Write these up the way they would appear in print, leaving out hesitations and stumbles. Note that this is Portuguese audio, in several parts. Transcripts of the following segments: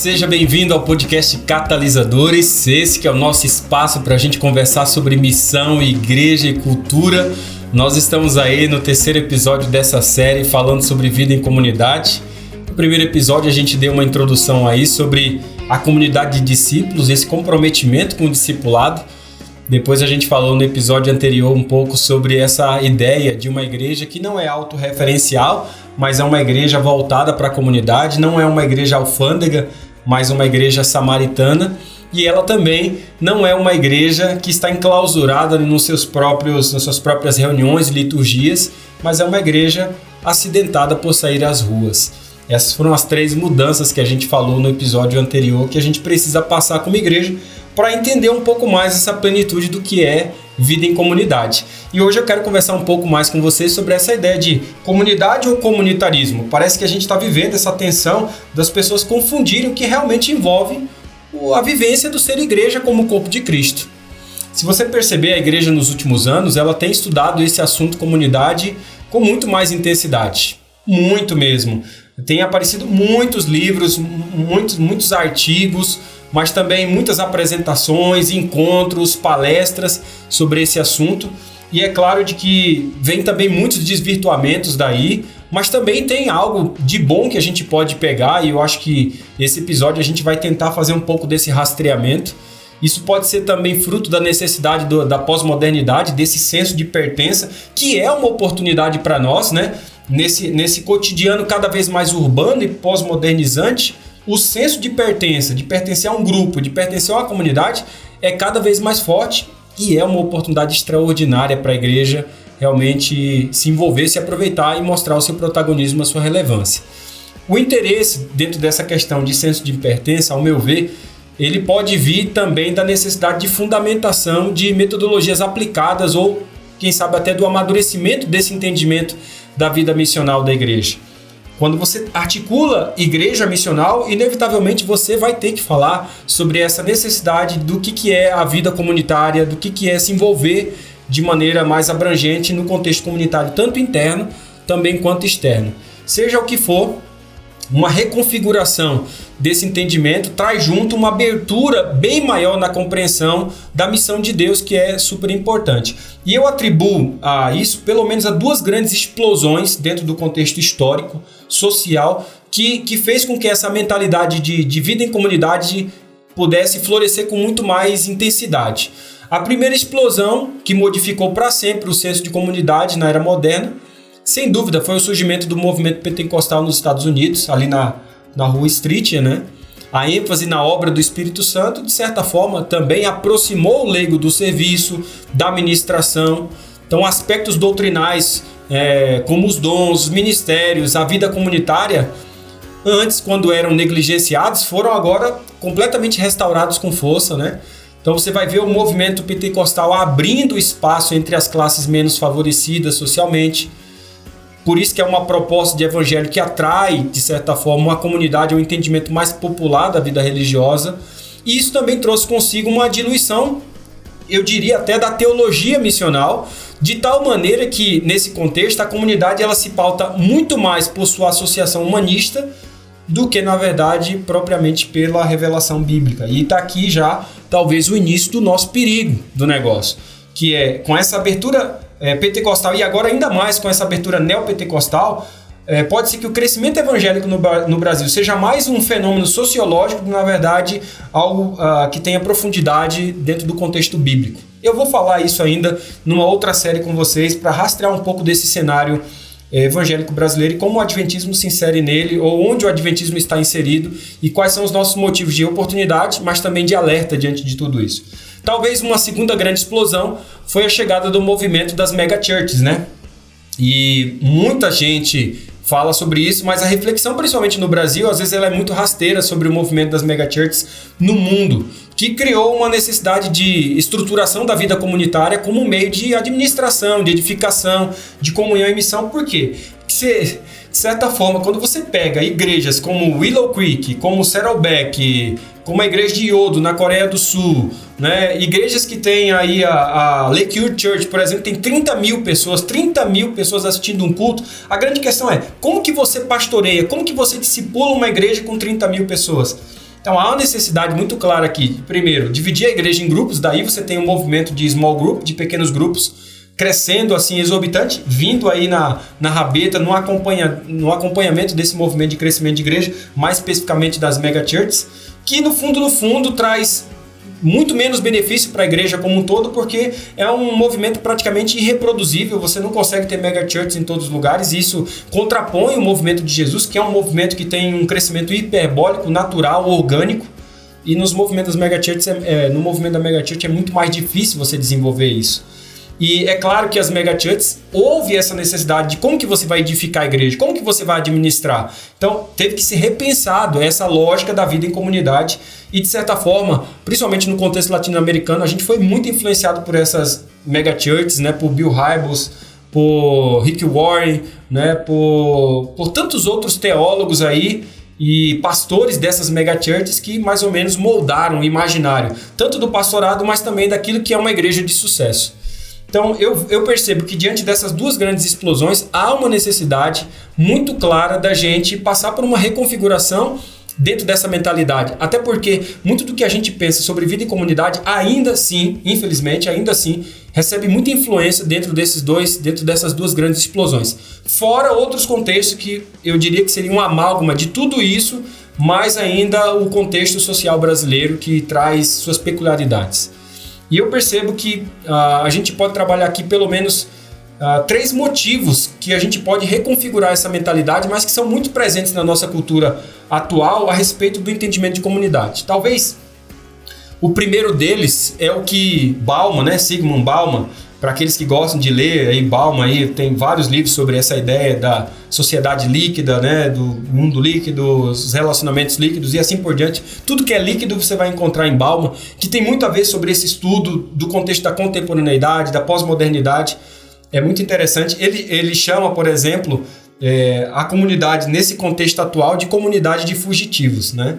seja bem-vindo ao podcast Catalisadores. Esse que é o nosso espaço para a gente conversar sobre missão, igreja e cultura. Nós estamos aí no terceiro episódio dessa série falando sobre vida em comunidade. No primeiro episódio a gente deu uma introdução aí sobre a comunidade de discípulos, esse comprometimento com o discipulado. Depois a gente falou no episódio anterior um pouco sobre essa ideia de uma igreja que não é autorreferencial, mas é uma igreja voltada para a comunidade, não é uma igreja alfândega, mas uma igreja samaritana. E ela também não é uma igreja que está enclausurada nas suas próprias reuniões e liturgias, mas é uma igreja acidentada por sair às ruas. Essas foram as 3 mudanças que a gente falou no episódio anterior, que a gente precisa passar como igreja para entender um pouco mais essa plenitude do que é vida em comunidade. E hoje eu quero conversar um pouco mais com vocês sobre essa ideia de comunidade ou comunitarismo. Parece que a gente está vivendo essa tensão das pessoas confundirem o que realmente envolve a vivência do ser igreja como corpo de Cristo. Se você perceber, a igreja nos últimos anos, ela tem estudado esse assunto comunidade com muito mais intensidade. Muito mesmo. Tem aparecido muitos livros, muitos artigos, mas também muitas apresentações, encontros, palestras sobre esse assunto. E é claro de que vem também muitos desvirtuamentos daí, mas também tem algo de bom que a gente pode pegar, e eu acho que esse episódio a gente vai tentar fazer um pouco desse rastreamento. Isso pode ser também fruto da necessidade da pós-modernidade, desse senso de pertença, que é uma oportunidade para nós, né? Nesse cotidiano cada vez mais urbano e pós-modernizante, o senso de pertencer a um grupo, de pertencer a uma comunidade é cada vez mais forte e é uma oportunidade extraordinária para a igreja realmente se envolver, se aproveitar e mostrar o seu protagonismo, a sua relevância. O interesse dentro dessa questão de senso de pertença, ao meu ver, ele pode vir também da necessidade de fundamentação de metodologias aplicadas ou, quem sabe, até do amadurecimento desse entendimento da vida missional da igreja. Quando você articula igreja missional, inevitavelmente você vai ter que falar sobre essa necessidade do que é a vida comunitária, do que é se envolver de maneira mais abrangente no contexto comunitário, tanto interno também quanto externo. Seja o que for, uma reconfiguração desse entendimento traz junto uma abertura bem maior na compreensão da missão de Deus, que é super importante. E eu atribuo a isso pelo menos a 2 grandes explosões dentro do contexto histórico, social, que fez com que essa mentalidade de vida em comunidade pudesse florescer com muito mais intensidade. A primeira explosão, que modificou para sempre o senso de comunidade na era moderna, sem dúvida, foi o surgimento do movimento pentecostal nos Estados Unidos, ali na Rua Street, né? A ênfase na obra do Espírito Santo, de certa forma, também aproximou o leigo do serviço, da ministração. Então, aspectos doutrinais, como os dons, os ministérios, a vida comunitária, antes, quando eram negligenciados, foram agora completamente restaurados com força, né? Então, você vai ver o movimento pentecostal abrindo espaço entre as classes menos favorecidas socialmente. Por isso que é uma proposta de evangelho que atrai, de certa forma, uma comunidade, um entendimento mais popular da vida religiosa. E isso também trouxe consigo uma diluição, eu diria até da teologia missional, de tal maneira que, nesse contexto, a comunidade ela se pauta muito mais por sua associação humanista do que, na verdade, propriamente pela revelação bíblica. E está aqui já, talvez, o início do nosso perigo do negócio, que é, com essa abertura pentecostal e agora ainda mais com essa abertura neopentecostal, pode ser que o crescimento evangélico no Brasil seja mais um fenômeno sociológico do que, na verdade, algo que tenha profundidade dentro do contexto bíblico. Eu vou falar isso ainda numa outra série com vocês para rastrear um pouco desse cenário evangélico brasileiro e como o adventismo se insere nele, ou onde o adventismo está inserido e quais são os nossos motivos de oportunidade, mas também de alerta diante de tudo isso. Talvez uma segunda grande explosão foi a chegada do movimento das megachurches, né? E muita gente fala sobre isso, mas a reflexão, principalmente no Brasil, às vezes ela é muito rasteira sobre o movimento das megachurches no mundo, que criou uma necessidade de estruturação da vida comunitária como um meio de administração, de edificação, de comunhão e missão. Por quê? Porque, de certa forma, quando você pega igrejas como Willow Creek, como Saddleback, como a igreja de Yodo, na Coreia do Sul, né? Igrejas que tem aí a Lakeview Church, por exemplo, tem 30 mil pessoas assistindo um culto. A grande questão é, como que você pastoreia, como que você discipula uma igreja com 30 mil pessoas? Então há uma necessidade muito clara aqui, primeiro, dividir a igreja em grupos, daí você tem um movimento de small group, de pequenos grupos, crescendo assim exorbitante, vindo aí na rabeta, no acompanhamento desse movimento de crescimento de igreja, mais especificamente das mega churches, que no fundo traz muito menos benefício para a igreja como um todo, porque é um movimento praticamente irreproduzível, você não consegue ter mega churches em todos os lugares, e isso contrapõe o movimento de Jesus, que é um movimento que tem um crescimento hiperbólico, natural, orgânico, e nos movimentos das mega churches, no movimento da mega church é muito mais difícil você desenvolver isso. E é claro que as mega churches houve essa necessidade de como que você vai edificar a igreja, como que você vai administrar. Então, teve que ser repensado essa lógica da vida em comunidade e, de certa forma, principalmente no contexto latino-americano, a gente foi muito influenciado por essas mega churches, né, por Bill Hybels, por Rick Warren, né, por tantos outros teólogos aí e pastores dessas mega churches que mais ou menos moldaram o imaginário, tanto do pastorado, mas também daquilo que é uma igreja de sucesso. Então, eu percebo que diante dessas duas grandes explosões, há uma necessidade muito clara da gente passar por uma reconfiguração dentro dessa mentalidade. Até porque muito do que a gente pensa sobre vida em comunidade, ainda assim, infelizmente, recebe muita influência dentro dessas duas grandes explosões. Fora outros contextos que eu diria que seria uma amálgama de tudo isso, mais ainda o contexto social brasileiro que traz suas peculiaridades. E eu percebo que a gente pode trabalhar aqui pelo menos 3 motivos que a gente pode reconfigurar essa mentalidade, mas que são muito presentes na nossa cultura atual a respeito do entendimento de comunidade. Talvez o primeiro deles é o que Bauman, né, Zygmunt Bauman, para aqueles que gostam de ler, aí Bauman aí tem vários livros sobre essa ideia da sociedade líquida, né, do mundo líquido, os relacionamentos líquidos e assim por diante. Tudo que é líquido você vai encontrar em Bauman, que tem muito a ver sobre esse estudo do contexto da contemporaneidade, da pós-modernidade. É muito interessante. Ele chama, por exemplo, a comunidade, nesse contexto atual, de comunidade de fugitivos, né?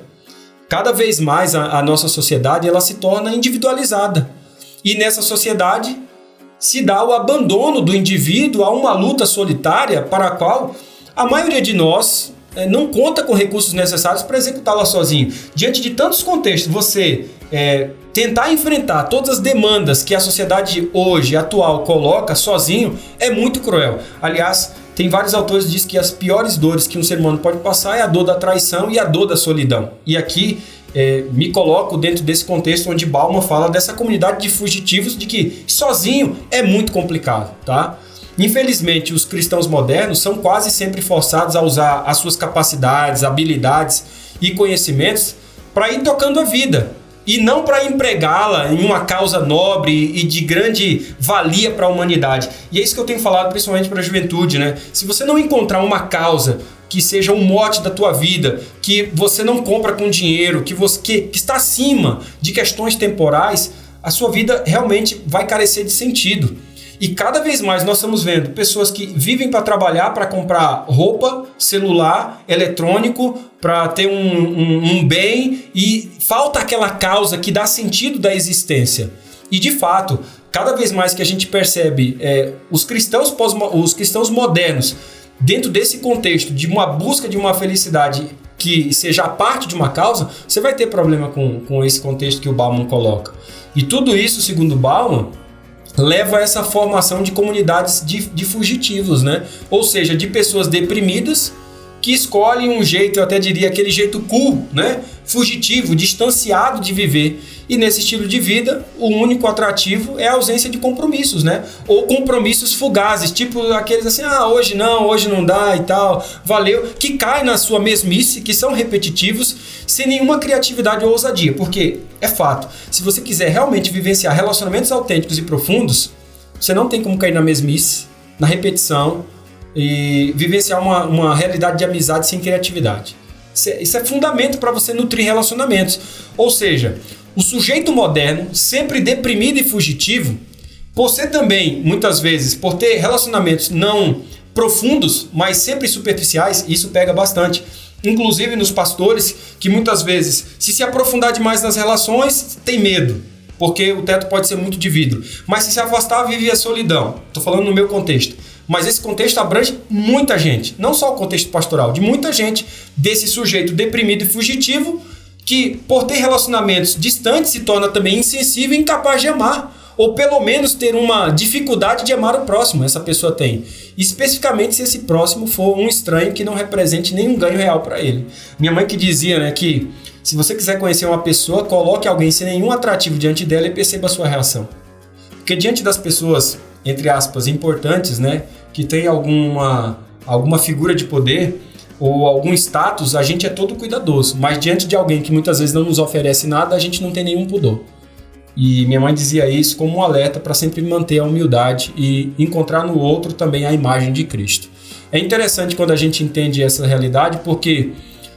Cada vez mais a nossa sociedade ela se torna individualizada. E nessa sociedade se dá o abandono do indivíduo a uma luta solitária para a qual a maioria de nós não conta com recursos necessários para executá-la sozinho. Diante de tantos contextos, você tentar enfrentar todas as demandas que a sociedade hoje, atual, coloca sozinho é muito cruel. Aliás, tem vários autores que dizem que as piores dores que um ser humano pode passar é a dor da traição e a dor da solidão. E aqui me coloco dentro desse contexto onde Bauman fala dessa comunidade de fugitivos, de que sozinho é muito complicado, tá? Infelizmente, os cristãos modernos são quase sempre forçados a usar as suas capacidades, habilidades e conhecimentos para ir tocando a vida e não para empregá-la em uma causa nobre e de grande valia para a humanidade. E é isso que eu tenho falado principalmente para a juventude, né? Se você não encontrar uma causa que seja um mote da tua vida, que você não compra com dinheiro, que está acima de questões temporais, a sua vida realmente vai carecer de sentido. E cada vez mais nós estamos vendo pessoas que vivem para trabalhar, para comprar roupa, celular, eletrônico, para ter um bem, e falta aquela causa que dá sentido da existência. E de fato, cada vez mais que a gente percebe os cristãos modernos, dentro desse contexto de uma busca de uma felicidade que seja parte de uma causa, você vai ter problema com esse contexto que o Bauman coloca. E tudo isso, segundo Bauman, leva a essa formação de comunidades de fugitivos, né? Ou seja, de pessoas deprimidas que escolhem um jeito, eu até diria aquele jeito cool, né? Fugitivo, distanciado de viver. E nesse estilo de vida, o único atrativo é a ausência de compromissos, né? Ou compromissos fugazes, tipo aqueles assim, hoje não dá e tal, valeu, que caem na sua mesmice, que são repetitivos, sem nenhuma criatividade ou ousadia. Porque é fato, se você quiser realmente vivenciar relacionamentos autênticos e profundos, você não tem como cair na mesmice, na repetição e vivenciar uma realidade de amizade sem criatividade. Isso é fundamento para você nutrir relacionamentos. Ou seja, o sujeito moderno, sempre deprimido e fugitivo, por ser também, muitas vezes, por ter relacionamentos não profundos, mas sempre superficiais, isso pega bastante. Inclusive nos pastores, que muitas vezes, se aprofundar demais nas relações, tem medo, porque o teto pode ser muito de vidro. Mas se afastar, vive a solidão. Estou falando no meu contexto. Mas esse contexto abrange muita gente, não só o contexto pastoral, de muita gente, desse sujeito deprimido e fugitivo, que, por ter relacionamentos distantes, se torna também insensível e incapaz de amar, ou pelo menos ter uma dificuldade de amar o próximo, essa pessoa tem. Especificamente se esse próximo for um estranho que não represente nenhum ganho real para ele. Minha mãe que dizia, né, que se você quiser conhecer uma pessoa, coloque alguém sem nenhum atrativo diante dela e perceba a sua reação. Porque diante das pessoas, entre aspas, importantes, né, que tem alguma figura de poder ou algum status, a gente é todo cuidadoso. Mas diante de alguém que muitas vezes não nos oferece nada, a gente não tem nenhum pudor. E minha mãe dizia isso como um alerta para sempre manter a humildade e encontrar no outro também a imagem de Cristo. É interessante quando a gente entende essa realidade, porque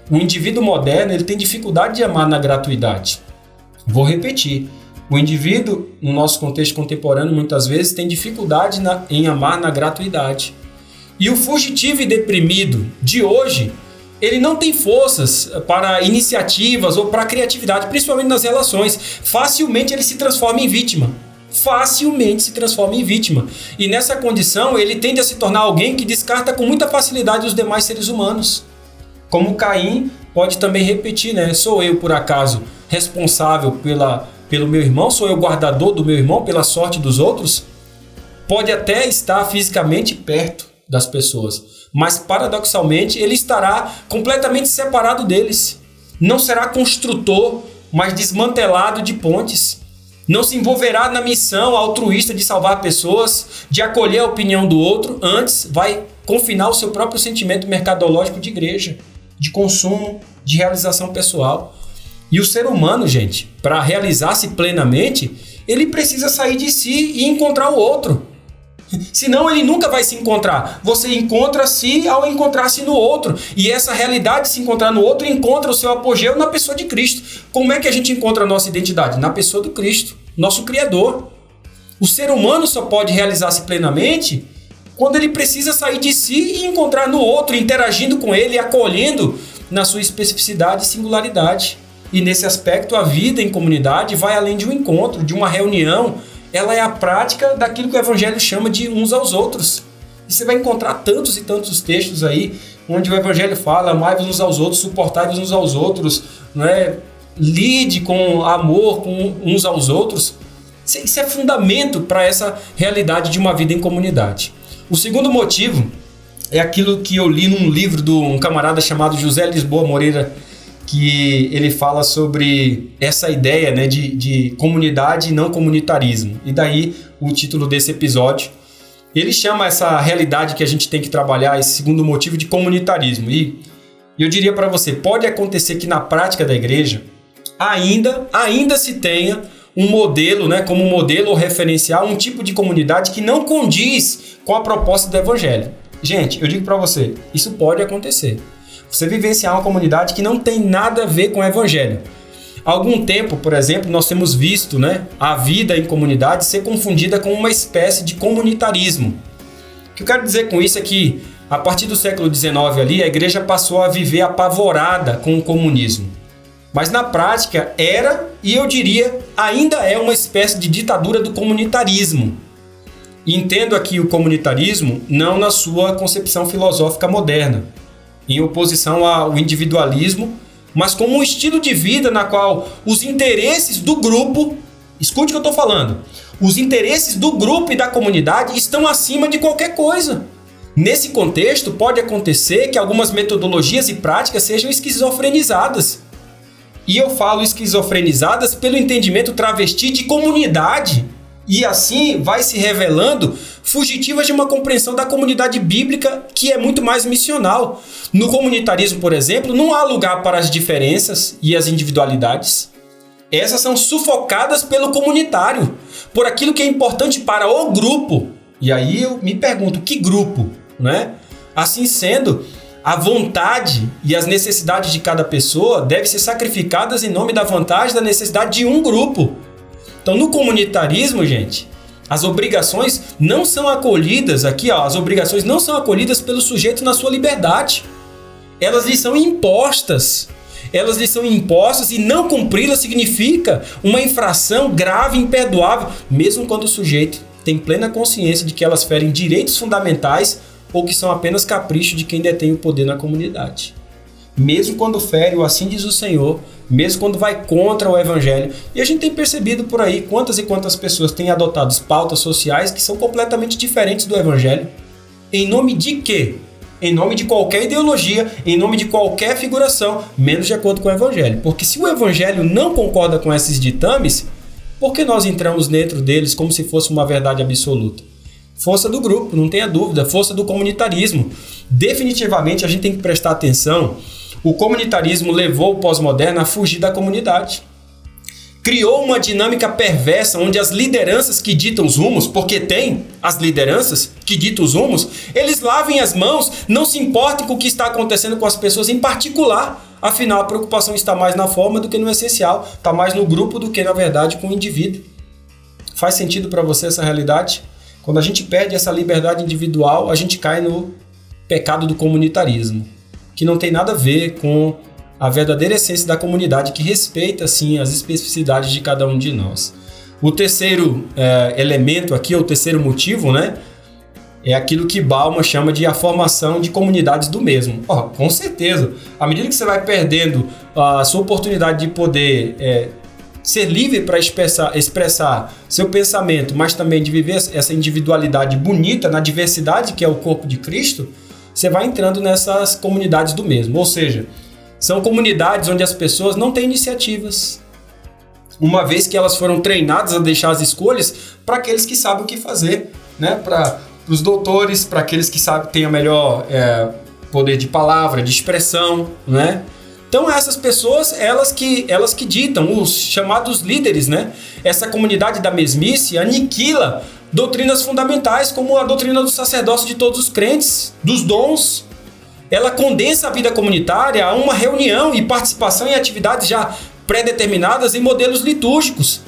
o indivíduo moderno ele tem dificuldade de amar na gratuidade. Vou repetir. O indivíduo, no nosso contexto contemporâneo, muitas vezes tem dificuldade em amar na gratuidade. E o fugitivo e deprimido de hoje, ele não tem forças para iniciativas ou para criatividade, principalmente nas relações. Facilmente ele se transforma em vítima. E nessa condição, ele tende a se tornar alguém que descarta com muita facilidade os demais seres humanos. Como Caim pode também repetir, né? Sou eu, por acaso, responsável pelo meu irmão? Sou eu guardador do meu irmão pela sorte dos outros? Pode até estar fisicamente perto das pessoas, mas paradoxalmente ele estará completamente separado deles. Não será construtor, mas desmantelado de pontes. Não se envolverá na missão altruísta de salvar pessoas, de acolher a opinião do outro, antes vai confinar o seu próprio sentimento mercadológico de igreja, de consumo, de realização pessoal. E o ser humano, gente, para realizar-se plenamente, ele precisa sair de si e encontrar o outro. Senão ele nunca vai se encontrar. Você encontra-se ao encontrar-se no outro. E essa realidade de se encontrar no outro encontra o seu apogeu na pessoa de Cristo. Como é que a gente encontra a nossa identidade? Na pessoa do Cristo, nosso Criador. O ser humano só pode realizar-se plenamente quando ele precisa sair de si e encontrar no outro, interagindo com ele, acolhendo na sua especificidade e singularidade. E nesse aspecto, a vida em comunidade vai além de um encontro, de uma reunião. Ela é a prática daquilo que o Evangelho chama de uns aos outros. E você vai encontrar tantos e tantos textos aí, onde o Evangelho fala, amai-vos uns aos outros, suportai-vos uns aos outros, né? Lide com amor com uns aos outros. Isso é fundamento para essa realidade de uma vida em comunidade. O segundo motivo é aquilo que eu li num livro de um camarada chamado José Lisboa Moreira, que ele fala sobre essa ideia, né, de comunidade e não comunitarismo. E daí o título desse episódio. Ele chama essa realidade que a gente tem que trabalhar, esse segundo motivo, de comunitarismo. E eu diria para você, pode acontecer que na prática da igreja ainda se tenha um modelo, né, como modelo ou referencial, um tipo de comunidade que não condiz com a proposta do Evangelho. Gente, eu digo para você, isso pode acontecer. Você vivenciar uma comunidade que não tem nada a ver com o Evangelho. Há algum tempo, por exemplo, nós temos visto, né, a vida em comunidade ser confundida com uma espécie de comunitarismo. O que eu quero dizer com isso é que, a partir do século XIX, ali, a igreja passou a viver apavorada com o comunismo. Mas na prática era, e eu diria, ainda é uma espécie de ditadura do comunitarismo. E entendo aqui o comunitarismo não na sua concepção filosófica moderna, em oposição ao individualismo, mas como um estilo de vida na qual os interesses do grupo, escute o que eu estou falando, os interesses do grupo e da comunidade estão acima de qualquer coisa. Nesse contexto, pode acontecer que algumas metodologias e práticas sejam esquizofrenizadas. E eu falo esquizofrenizadas pelo entendimento travesti de comunidade. E assim vai se revelando fugitivas de uma compreensão da comunidade bíblica que é muito mais missional. No comunitarismo, por exemplo, não há lugar para as diferenças e as individualidades. Essas são sufocadas pelo comunitário, por aquilo que é importante para o grupo. E aí eu me pergunto, que grupo, né? Assim sendo, a vontade e as necessidades de cada pessoa devem ser sacrificadas em nome da vantagem da necessidade de um grupo. Então, no comunitarismo, gente, as obrigações não são acolhidas, as obrigações não são acolhidas pelo sujeito na sua liberdade. Elas lhe são impostas. E não cumpri-las significa uma infração grave e imperdoável, mesmo quando o sujeito tem plena consciência de que elas ferem direitos fundamentais ou que são apenas capricho de quem detém o poder na comunidade. mesmo quando fere o assim diz o Senhor, mesmo quando vai contra o Evangelho. E a gente tem percebido por aí quantas e quantas pessoas têm adotado pautas sociais que são completamente diferentes do Evangelho. Em nome de quê? Em nome de qualquer ideologia, em nome de qualquer figuração, menos de acordo com o Evangelho. Porque se o Evangelho não concorda com esses ditames, por que nós entramos dentro deles como se fosse uma verdade absoluta? Força do grupo, não tenha dúvida, força do comunitarismo. Definitivamente a gente tem que prestar atenção. O comunitarismo levou o pós-moderno a fugir da comunidade. Criou uma dinâmica perversa onde as lideranças que ditam os rumos, porque tem as lideranças que ditam os rumos, eles lavem as mãos, não se importem com o que está acontecendo com as pessoas em particular. Afinal, a preocupação está mais na forma do que no essencial, está mais no grupo do que, na verdade, com o indivíduo. Faz sentido para você essa realidade? Quando a gente perde essa liberdade individual, a gente cai no pecado do comunitarismo, que não tem nada a ver com a verdadeira essência da comunidade, que respeita, sim, as especificidades de cada um de nós. O terceiro elemento aqui, ou o terceiro motivo, né, é aquilo que Bauman chama de a formação de comunidades do mesmo. Com certeza, à medida que você vai perdendo a sua oportunidade de poder ser livre para expressar seu pensamento, mas também de viver essa individualidade bonita na diversidade que é o corpo de Cristo, você vai entrando nessas comunidades do mesmo. Ou seja, são comunidades onde as pessoas não têm iniciativas, uma vez que elas foram treinadas a deixar as escolhas para aqueles que sabem o que fazer, né? Para os doutores, para aqueles que sabem, têm o melhor poder de palavra, de expressão, né? Então essas pessoas, elas que ditam, os chamados líderes, né? Essa comunidade da mesmice aniquila doutrinas fundamentais, como a doutrina do sacerdócio de todos os crentes, dos dons. Ela condensa a vida comunitária a uma reunião e participação em atividades já pré-determinadas em modelos litúrgicos.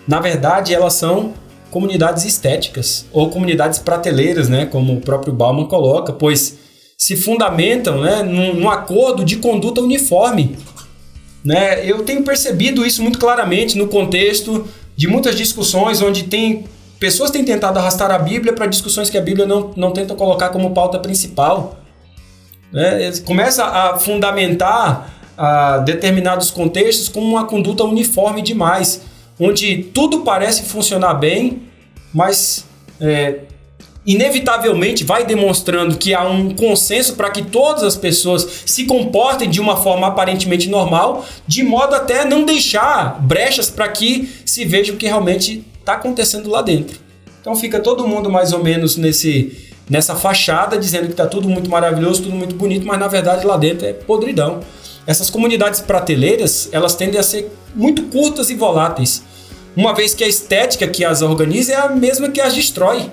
Na verdade, elas são comunidades estéticas ou comunidades prateleiras, né, como o próprio Bauman coloca, pois se fundamentam, né, num acordo de conduta uniforme. Né? Eu tenho percebido isso muito claramente no contexto de muitas discussões onde pessoas têm tentado arrastar a Bíblia para discussões que a Bíblia não tenta colocar como pauta principal. Começa a fundamentar determinados contextos com uma conduta uniforme demais, onde tudo parece funcionar bem, mas inevitavelmente vai demonstrando que há um consenso para que todas as pessoas se comportem de uma forma aparentemente normal, de modo até não deixar brechas para que se veja o que realmente está acontecendo lá dentro. Então fica todo mundo mais ou menos nessa fachada, dizendo que está tudo muito maravilhoso, tudo muito bonito, mas na verdade lá dentro é podridão. Essas comunidades prateleiras, elas tendem a ser muito curtas e voláteis, uma vez que a estética que as organiza é a mesma que as destrói.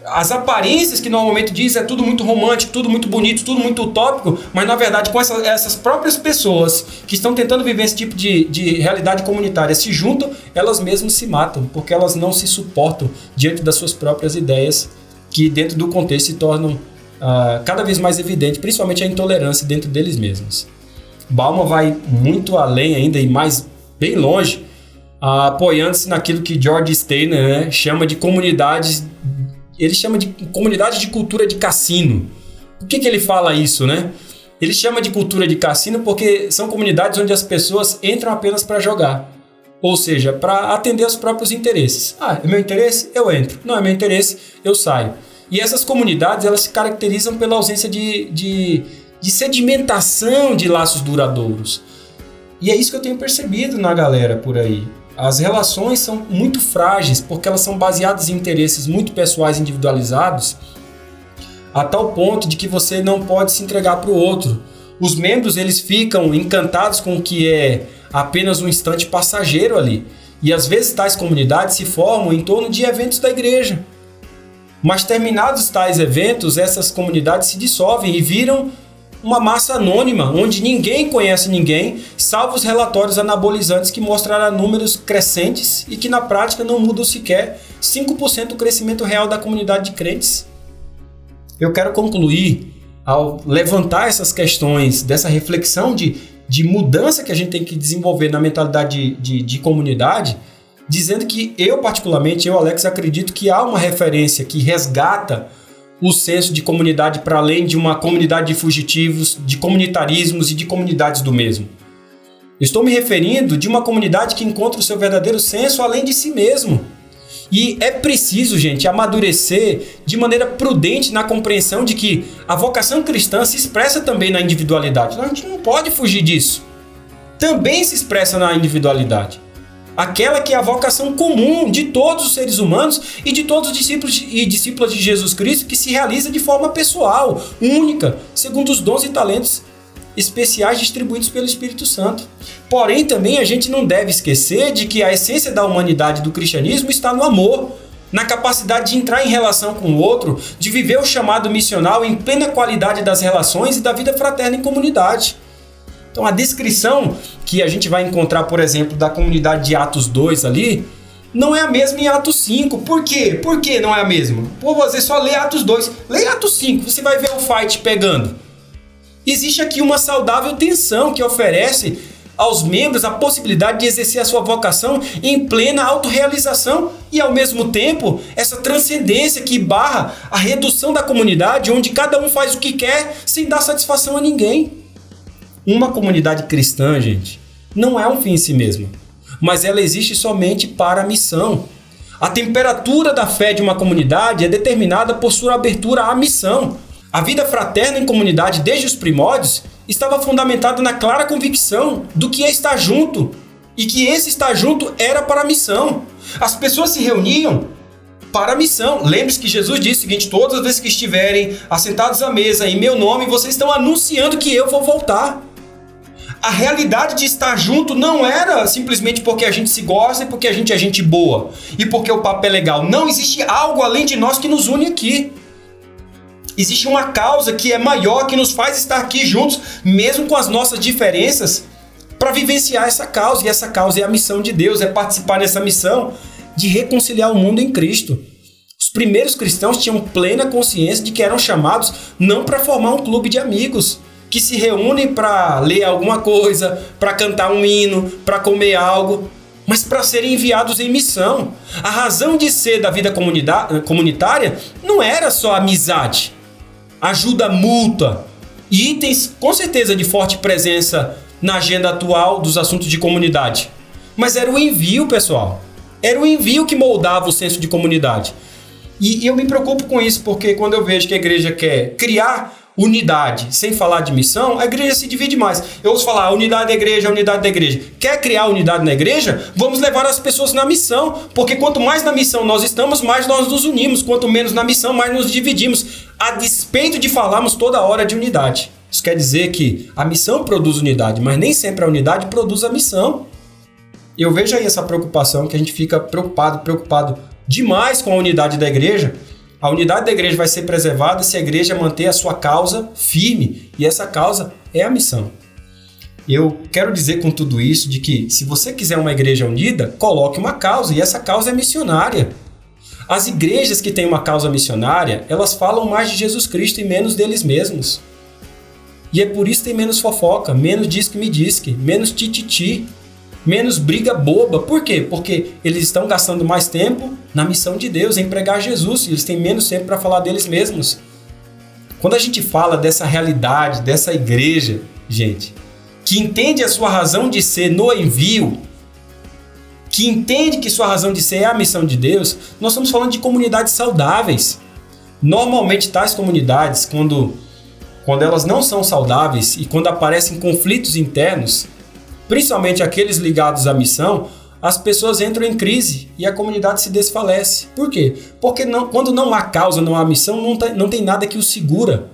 As aparências que normalmente dizem é tudo muito romântico, tudo muito bonito, tudo muito utópico, mas na verdade com essas próprias pessoas que estão tentando viver esse tipo de realidade comunitária se juntam, elas mesmas se matam, porque elas não se suportam diante das suas próprias ideias, que dentro do contexto se tornam cada vez mais evidente, principalmente a intolerância dentro deles mesmos. Bauman vai muito além ainda e bem longe, apoiando-se naquilo que George Steiner, né, chama de comunidades. Ele chama de comunidade de cultura de cassino. Por que ele fala isso, né? Ele chama de cultura de cassino porque são comunidades onde as pessoas entram apenas para jogar. Ou seja, para atender aos próprios interesses. É meu interesse? Eu entro. Não é meu interesse? Eu saio. E essas comunidades, elas se caracterizam pela ausência de sedimentação de laços duradouros. E é isso que eu tenho percebido na galera por aí. As relações são muito frágeis porque elas são baseadas em interesses muito pessoais, individualizados, a tal ponto de que você não pode se entregar para o outro. Os membros, eles ficam encantados com o que é apenas um instante passageiro ali. E às vezes tais comunidades se formam em torno de eventos da igreja. Mas terminados tais eventos, essas comunidades se dissolvem e viram uma massa anônima, onde ninguém conhece ninguém, salvo os relatórios anabolizantes que mostrarão números crescentes e que na prática não mudam sequer 5% do crescimento real da comunidade de crentes. Eu quero concluir, ao levantar essas questões, dessa reflexão de mudança que a gente tem que desenvolver na mentalidade de comunidade, dizendo que eu, particularmente, Alex, acredito que há uma referência que resgata o senso de comunidade para além de uma comunidade de fugitivos, de comunitarismos e de comunidades do mesmo. Estou me referindo de uma comunidade que encontra o seu verdadeiro senso além de si mesmo. E é preciso, gente, amadurecer de maneira prudente na compreensão de que a vocação cristã se expressa também na individualidade. A gente não pode fugir disso. Também se expressa na individualidade. Aquela que é a vocação comum de todos os seres humanos e de todos os discípulos e discípulas de Jesus Cristo, que se realiza de forma pessoal, única, segundo os dons e talentos especiais distribuídos pelo Espírito Santo. Porém, também a gente não deve esquecer de que a essência da humanidade do cristianismo está no amor, na capacidade de entrar em relação com o outro, de viver o chamado missional em plena qualidade das relações e da vida fraterna em comunidade. Então, a descrição que a gente vai encontrar, por exemplo, da comunidade de Atos 2 ali, não é a mesma em Atos 5. Por quê? Por que não é a mesma? Pô, você só lê Atos 2. Lê Atos 5, você vai ver o fight pegando. Existe aqui uma saudável tensão que oferece aos membros a possibilidade de exercer a sua vocação em plena autorrealização e, ao mesmo tempo, essa transcendência que barra a redução da comunidade, onde cada um faz o que quer sem dar satisfação a ninguém. Uma comunidade cristã, gente, não é um fim em si mesma, mas ela existe somente para a missão. A temperatura da fé de uma comunidade é determinada por sua abertura à missão. A vida fraterna em comunidade, desde os primórdios, estava fundamentada na clara convicção do que é estar junto, e que esse estar junto era para a missão. As pessoas se reuniam para a missão. Lembre-se que Jesus disse o seguinte: todas as vezes que estiverem assentados à mesa em meu nome, vocês estão anunciando que eu vou voltar. A realidade de estar junto não era simplesmente porque a gente se gosta e porque a gente é gente boa e porque o papo é legal. Não, existe algo além de nós que nos une aqui. Existe uma causa que é maior, que nos faz estar aqui juntos, mesmo com as nossas diferenças, para vivenciar essa causa. E essa causa é a missão de Deus, é participar dessa missão de reconciliar o mundo em Cristo. Os primeiros cristãos tinham plena consciência de que eram chamados não para formar um clube de amigos, que se reúnem para ler alguma coisa, para cantar um hino, para comer algo, mas para serem enviados em missão. A razão de ser da vida comunitária não era só amizade, ajuda mútua e itens com certeza de forte presença na agenda atual dos assuntos de comunidade. Mas era o envio, pessoal. Era o envio que moldava o senso de comunidade. E eu me preocupo com isso, porque quando eu vejo que a igreja quer criar unidade sem falar de missão, a igreja se divide mais. Eu ouço falar unidade da igreja, unidade da igreja. Quer criar unidade na igreja? Vamos levar as pessoas na missão, porque quanto mais na missão nós estamos, mais nós nos unimos. Quanto menos na missão, mais nos dividimos, a despeito de falarmos toda hora de unidade. Isso quer dizer que a missão produz unidade, mas nem sempre a unidade produz a missão. Eu vejo aí essa preocupação, que a gente fica preocupado demais com a unidade da igreja. A unidade da igreja vai ser preservada se a igreja manter a sua causa firme, e essa causa é a missão. Eu quero dizer com tudo isso de que, se você quiser uma igreja unida, coloque uma causa, e essa causa é missionária. As igrejas que têm uma causa missionária, elas falam mais de Jesus Cristo e menos deles mesmos. E é por isso que tem menos fofoca, menos diz-que-me-diz-que, menos tititi, menos briga boba. Por quê? Porque eles estão gastando mais tempo na missão de Deus, em pregar Jesus, e eles têm menos tempo para falar deles mesmos. Quando a gente fala dessa realidade, dessa igreja, gente, que entende a sua razão de ser no envio, que entende que sua razão de ser é a missão de Deus, nós estamos falando de comunidades saudáveis. Normalmente, tais comunidades, quando elas não são saudáveis e quando aparecem conflitos internos, principalmente aqueles ligados à missão, as pessoas entram em crise e a comunidade se desfalece. Por quê? Porque quando não há causa, não há missão, não tem nada que os segura.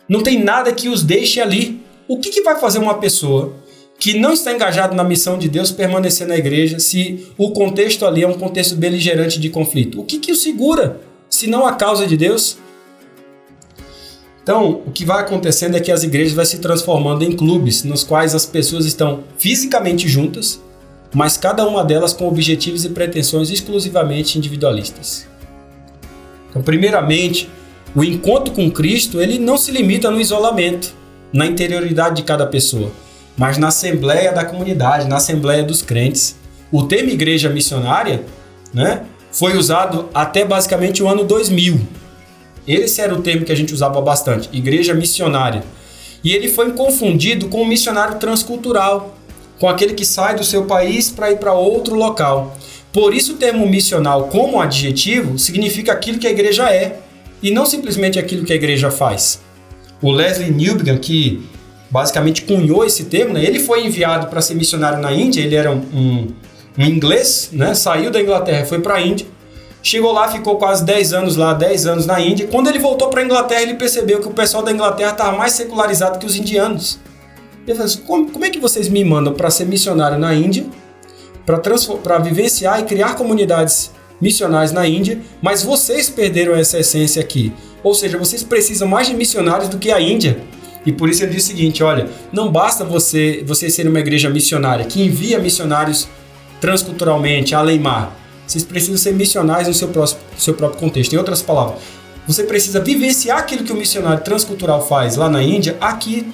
Não tem nada que os deixe ali. O que vai fazer uma pessoa que não está engajada na missão de Deus permanecer na igreja se o contexto ali é um contexto beligerante de conflito? O que o segura, se não a causa de Deus? Então, o que vai acontecendo é que as igrejas vão se transformando em clubes, nos quais as pessoas estão fisicamente juntas, mas cada uma delas com objetivos e pretensões exclusivamente individualistas. Então, primeiramente, o encontro com Cristo ele não se limita no isolamento, na interioridade de cada pessoa, mas na assembleia da comunidade, na assembleia dos crentes. O termo igreja missionária, foi usado até basicamente o ano 2000. Esse era o termo que a gente usava bastante, igreja missionária. E ele foi confundido com o missionário transcultural, com aquele que sai do seu país para ir para outro local. Por isso o termo missional como adjetivo significa aquilo que a igreja é, e não simplesmente aquilo que a igreja faz. O Leslie Newbigin, que basicamente cunhou esse termo, né? Ele foi enviado para ser missionário na Índia, ele era um inglês, né? Saiu da Inglaterra, foi para a Índia, chegou lá, ficou quase 10 anos lá, 10 anos na Índia. Quando ele voltou para a Inglaterra, ele percebeu que o pessoal da Inglaterra estava mais secularizado que os indianos. Ele falou assim, como é que vocês me mandam para ser missionário na Índia, para vivenciar e criar comunidades missionárias na Índia, mas vocês perderam essa essência aqui? Ou seja, vocês precisam mais de missionários do que a Índia. E por isso ele diz o seguinte, olha, não basta você ser uma igreja missionária que envia missionários transculturalmente, além mar. Vocês precisam ser missionários no seu próprio contexto. Em outras palavras, você precisa vivenciar aquilo que o missionário transcultural faz lá na Índia, aqui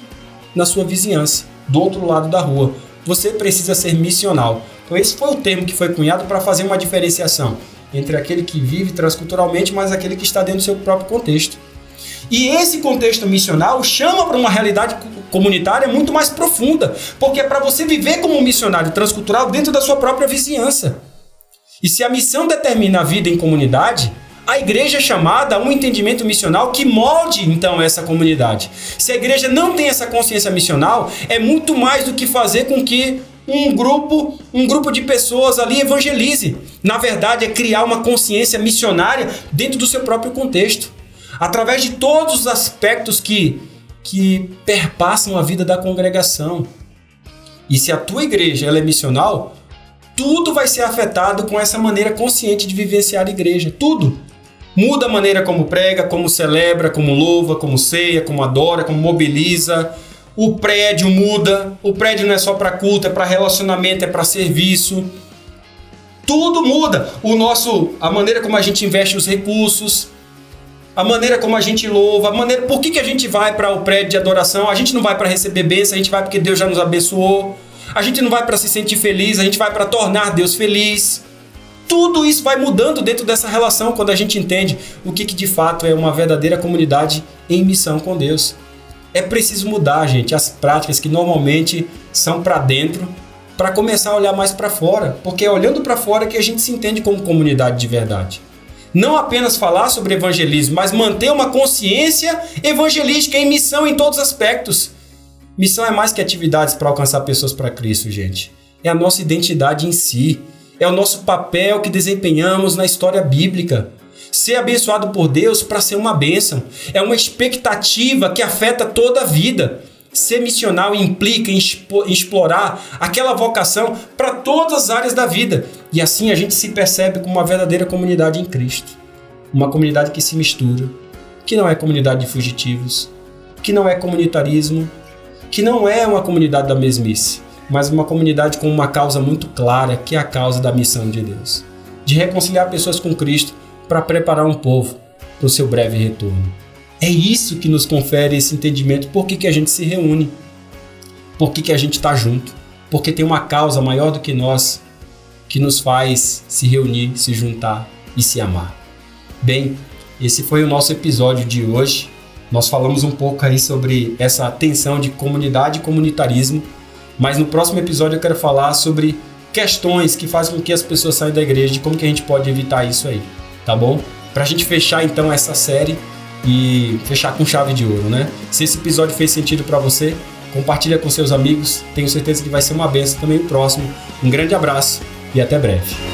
na sua vizinhança, do outro lado da rua. Você precisa ser missional. Então esse foi o termo que foi cunhado para fazer uma diferenciação entre aquele que vive transculturalmente, mas aquele que está dentro do seu próprio contexto. E esse contexto missional chama para uma realidade comunitária muito mais profunda, porque é para você viver como um missionário transcultural dentro da sua própria vizinhança. E se a missão determina a vida em comunidade, a igreja é chamada a um entendimento missional que molde, então, essa comunidade. Se a igreja não tem essa consciência missional, é muito mais do que fazer com que um grupo de pessoas ali evangelize. Na verdade, é criar uma consciência missionária dentro do seu próprio contexto, através de todos os aspectos que perpassam a vida da congregação. E se a tua igreja ela é missional, tudo vai ser afetado com essa maneira consciente de vivenciar a igreja. Tudo. Muda a maneira como prega, como celebra, como louva, como ceia, como adora, como mobiliza. O prédio muda. O prédio não é só para culto, é para relacionamento, é para serviço. Tudo muda. A maneira como a gente investe os recursos, a maneira como a gente louva, por que a gente vai para o prédio de adoração? A gente não vai para receber bênção, a gente vai porque Deus já nos abençoou. A gente não vai para se sentir feliz, a gente vai para tornar Deus feliz. Tudo isso vai mudando dentro dessa relação quando a gente entende o que de fato é uma verdadeira comunidade em missão com Deus. É preciso mudar, gente, as práticas que normalmente são para dentro, para começar a olhar mais para fora, porque é olhando para fora que a gente se entende como comunidade de verdade. Não apenas falar sobre evangelismo, mas manter uma consciência evangelística em missão em todos os aspectos. Missão é mais que atividades para alcançar pessoas para Cristo, gente. É a nossa identidade em si. É o nosso papel que desempenhamos na história bíblica. Ser abençoado por Deus para ser uma bênção. É uma expectativa que afeta toda a vida. Ser missional implica em explorar aquela vocação para todas as áreas da vida. E assim a gente se percebe como uma verdadeira comunidade em Cristo. Uma comunidade que se mistura, que não é comunidade de fugitivos, que não é comunitarismo, que não é uma comunidade da mesmice, mas uma comunidade com uma causa muito clara, que é a causa da missão de Deus. De reconciliar pessoas com Cristo para preparar um povo para o seu breve retorno. É isso que nos confere esse entendimento. Por que a gente se reúne? Por que a gente está junto? Porque tem uma causa maior do que nós que nos faz se reunir, se juntar e se amar. Bem, esse foi o nosso episódio de hoje. Nós falamos um pouco aí sobre essa tensão de comunidade e comunitarismo, mas no próximo episódio eu quero falar sobre questões que fazem com que as pessoas saiam da igreja, de como que a gente pode evitar isso aí, tá bom? Pra gente fechar então essa série e fechar com chave de ouro, né? Se esse episódio fez sentido para você, compartilha com seus amigos, tenho certeza que vai ser uma bênção também o próximo. Um grande abraço e até breve.